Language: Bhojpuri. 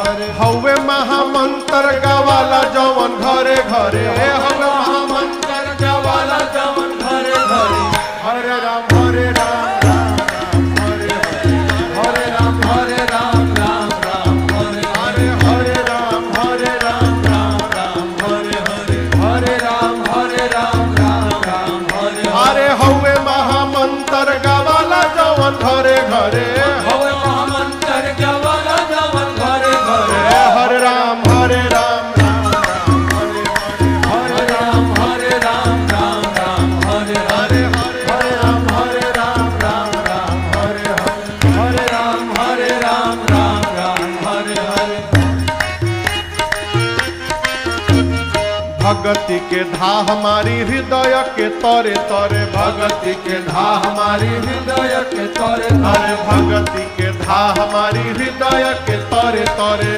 हवे महामंत्र गावाला जवन घरे घरे हवे महामंत्र गावाला जवन घरे घरे हरे राम राम हरे हरे राम राम हरे हरे राम राम हरे हरे राम हरे हरे हवे महामंत्र गावाला जवन घरे घरे हवे महामंत्र गावाला जवन घरे घरे हरे राम हरे राम हरे हरे राम भगति के धा हमारी हृदय के तरे तरे भगति के धा हमारी हृदय के तरे तरे भगति के धा हमारी हृदय के तरे तरे